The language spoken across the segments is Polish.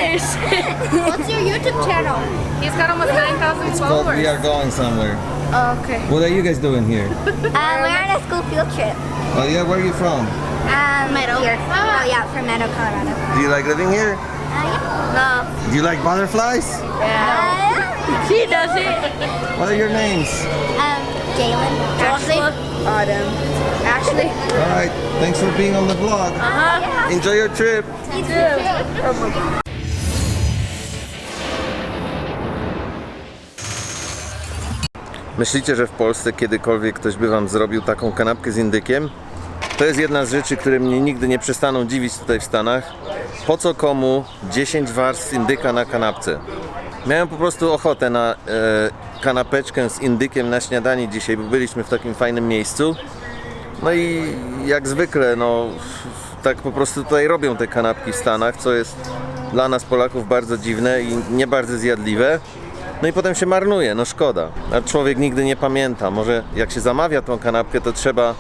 Nice. What's your YouTube channel? He's got almost 9,000 It's called followers. We Are Going Somewhere. Oh, okay. What are you guys doing here? We're on a school field trip. Oh yeah, where are you from? Meadow. Here. Oh yeah, from Meadow, Colorado. Do you like living here? No. Do you like butterflies? She does it. What are your names? Galen. Joshua. Autumn. Ashley. All right, thanks for being on the vlog. Enjoy your trip. You too. Myślicie, że w Polsce kiedykolwiek ktoś by wam zrobił taką kanapkę z indykiem? To jest jedna z rzeczy, które mnie nigdy nie przestaną dziwić tutaj w Stanach. Po co komu 10 warstw indyka na kanapce? Miałem po prostu ochotę na kanapeczkę z indykiem na śniadanie dzisiaj, bo byliśmy w takim fajnym miejscu. No i jak zwykle, no tak po prostu tutaj robią te kanapki w Stanach, co jest dla nas Polaków bardzo dziwne i nie bardzo zjadliwe. No i potem się marnuje, no szkoda. A człowiek nigdy nie pamięta. Może jak się zamawia tą kanapkę, to trzeba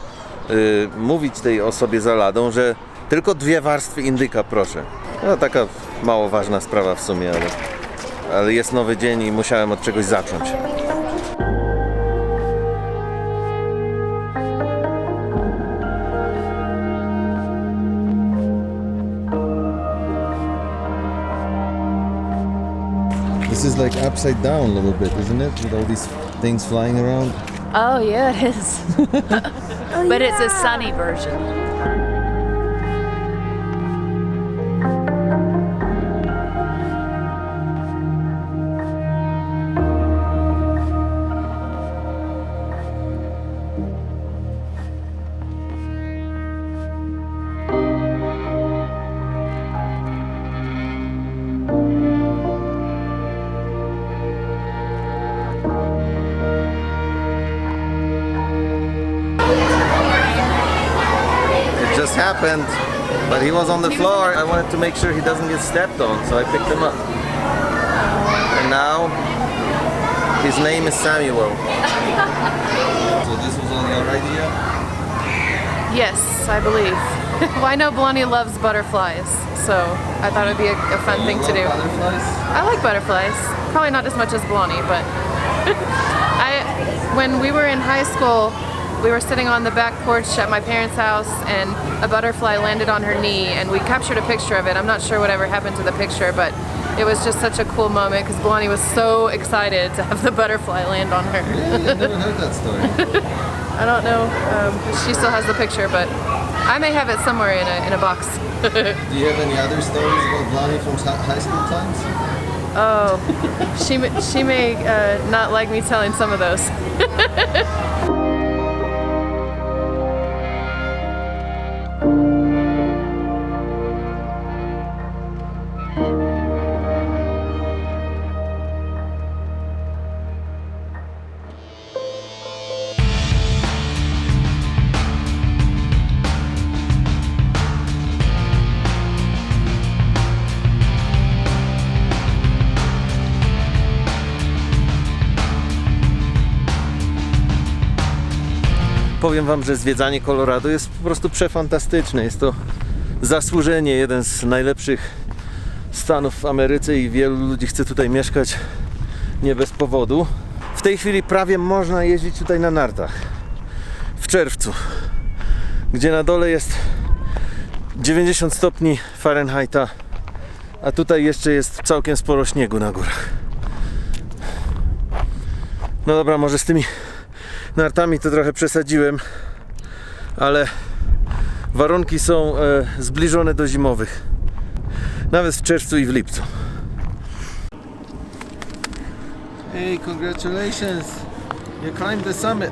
mówić tej osobie za ladą, że tylko 2 warstwy indyka, proszę. No taka mało ważna sprawa w sumie, ale jest nowy dzień i musiałem od czegoś zacząć. This is like upside down a little bit, isn't it? With all these things flying around. Oh, yeah, it is. But it's a sunny version. Just happened, but he was on the floor. I wanted to make sure he doesn't get stepped on, so I picked him up. And now his name is Samuel. So this was all your idea? Yes, I believe. Well, I know Blondie loves butterflies, so I thought it would be a fun thing to do. Butterflies? I like butterflies. Probably not as much as Blondie, but when we were in high school, we were sitting on the back porch at my parents' house and a butterfly landed on her knee and we captured a picture of it. I'm not sure whatever happened to the picture, but it was just such a cool moment because Blondie was so excited to have the butterfly land on her. Really? I've never heard that story. I don't know if she still has the picture, but I may have it somewhere in a box. Do you have any other stories about Blondie from high school times? Oh, she may not like me telling some of those. Powiem wam, że zwiedzanie Colorado jest po prostu przefantastyczne. Jest to zasłużenie, jeden z najlepszych stanów w Ameryce i wielu ludzi chce tutaj mieszkać nie bez powodu. W tej chwili prawie można jeździć tutaj na nartach. W czerwcu, gdzie na dole jest 90 stopni Fahrenheita, a tutaj jeszcze jest całkiem sporo śniegu na górach. No dobra, może z tymi nartami to trochę przesadziłem, ale warunki są zbliżone do zimowych, nawet w czerwcu i w lipcu. Hey, congratulations! You climbed the summit.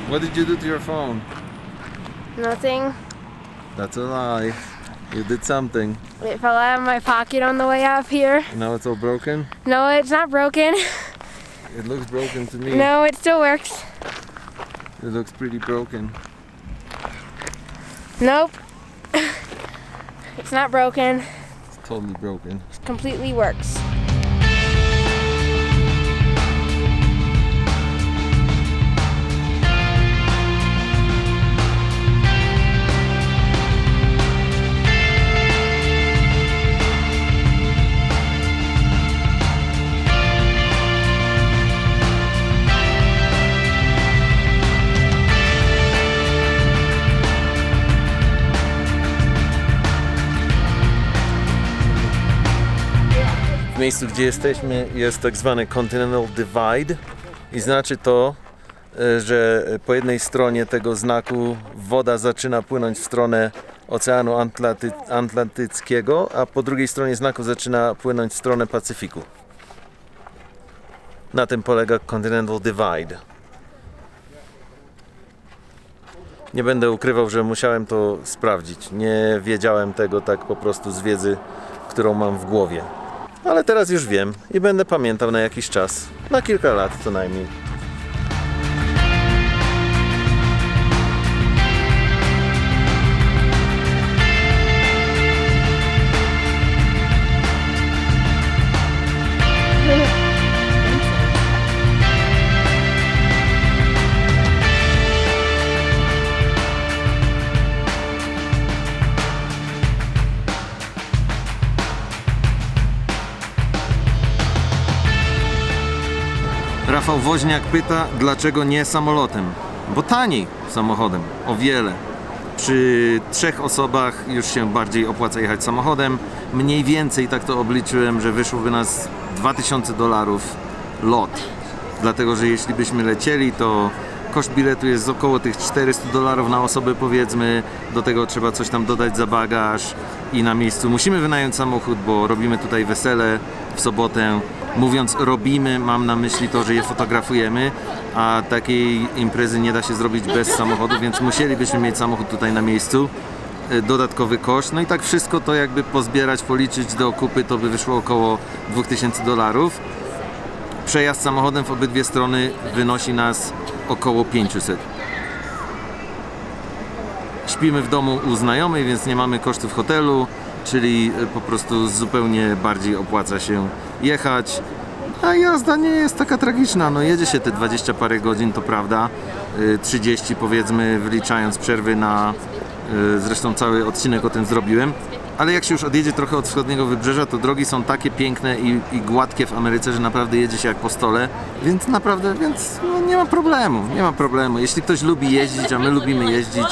What did you do to your phone? Nothing. That's a lie. You did something. It fell out of my pocket on the way up here. Now it's all broken? No, it's not broken. It looks broken to me. No, it still works. It looks pretty broken. Nope. It's not broken. It's totally broken. It completely works. miejscu, gdzie jesteśmy, jest tak zwany Continental Divide i znaczy to, że po jednej stronie tego znaku woda zaczyna płynąć w stronę Oceanu Atlantyckiego, a po drugiej stronie znaku zaczyna płynąć w stronę Pacyfiku. Na tym polega Continental Divide. Nie będę ukrywał, że musiałem to sprawdzić. Nie wiedziałem tego tak po prostu z wiedzy, którą mam w głowie. Ale teraz już wiem i będę pamiętał na jakiś czas. Na kilka lat co najmniej. Rafał Woźniak pyta, dlaczego nie samolotem? Bo taniej samochodem, o wiele. Przy 3 osobach już się bardziej opłaca jechać samochodem. Mniej więcej, tak to obliczyłem, że wyszłoby nas $2000 lot. Dlatego, że jeśli byśmy lecieli, to koszt biletu jest około tych $400 na osobę, powiedzmy. Do tego trzeba coś tam dodać za bagaż i na miejscu musimy wynająć samochód, bo robimy tutaj wesele w sobotę. Mówiąc robimy, mam na myśli to, że je fotografujemy, a takiej imprezy nie da się zrobić bez samochodu, więc musielibyśmy mieć samochód tutaj na miejscu. Dodatkowy koszt, no i tak wszystko to jakby pozbierać, policzyć do kupy, to by wyszło około $2000. Przejazd samochodem w obydwie strony wynosi nas około 500. Śpimy w domu u znajomej, więc nie mamy kosztów hotelu, czyli po prostu zupełnie bardziej opłaca się jechać. A jazda nie jest taka tragiczna, no jedzie się te 20 parę godzin, to prawda, 30 powiedzmy, wliczając przerwy na, zresztą cały odcinek o tym zrobiłem. Ale jak się już odjedzie trochę od wschodniego wybrzeża, to drogi są takie piękne i gładkie w Ameryce, że naprawdę jedzie się jak po stole, więc naprawdę, no nie ma problemu. Jeśli ktoś lubi jeździć, a my lubimy jeździć,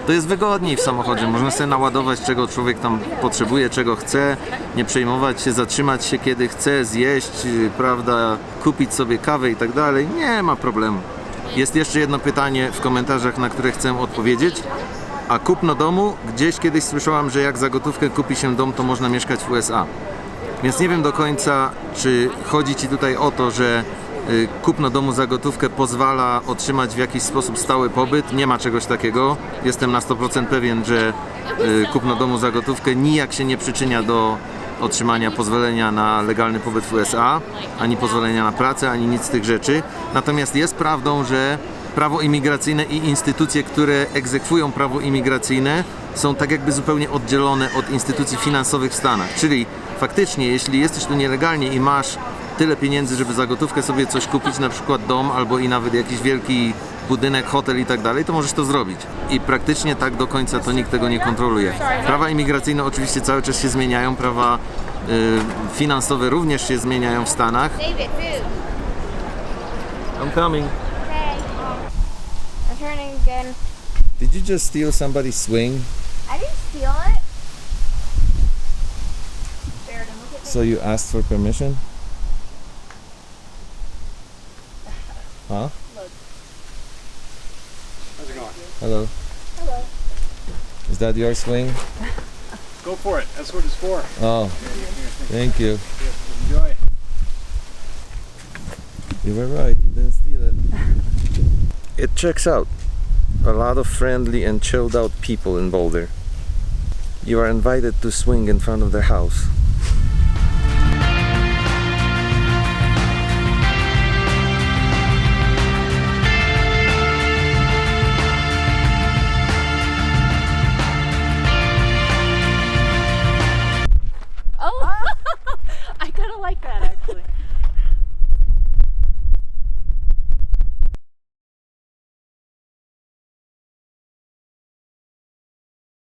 to jest wygodniej w samochodzie. Można sobie naładować, czego człowiek tam potrzebuje, czego chce, nie przejmować się, zatrzymać się kiedy chce, zjeść, prawda, kupić sobie kawę i tak dalej. Nie ma problemu. Jest jeszcze jedno pytanie w komentarzach, na które chcę odpowiedzieć. A kupno domu? Gdzieś kiedyś słyszałam, że jak za gotówkę kupi się dom, to można mieszkać w USA. Więc nie wiem do końca, czy chodzi Ci tutaj o to, że kupno domu za gotówkę pozwala otrzymać w jakiś sposób stały pobyt. Nie ma czegoś takiego. Jestem na 100% pewien, że kupno domu za gotówkę nijak się nie przyczynia do otrzymania pozwolenia na legalny pobyt w USA, ani pozwolenia na pracę, ani nic z tych rzeczy. Natomiast jest prawdą, że prawo imigracyjne i instytucje, które egzekwują prawo imigracyjne, są tak jakby zupełnie oddzielone od instytucji finansowych w Stanach. Czyli faktycznie, jeśli jesteś tu nielegalnie i masz tyle pieniędzy, żeby za gotówkę sobie coś kupić, na przykład dom albo i nawet jakiś wielki budynek, hotel i tak dalej, to możesz to zrobić. I praktycznie tak do końca to nikt tego nie kontroluje. Prawa imigracyjne oczywiście cały czas się zmieniają, prawa finansowe również się zmieniają w Stanach. I'm coming. I'm turning again. Did you just steal somebody's swing? I didn't steal it. So you asked for permission? Huh? How's it going? Hello. Hello. Is that your swing? Go for it. That's what it's for. Oh, thank you. Enjoy. You were right, you didn't steal it. It checks out. A lot of friendly and chilled out people in Boulder. You are invited to swing in front of their house.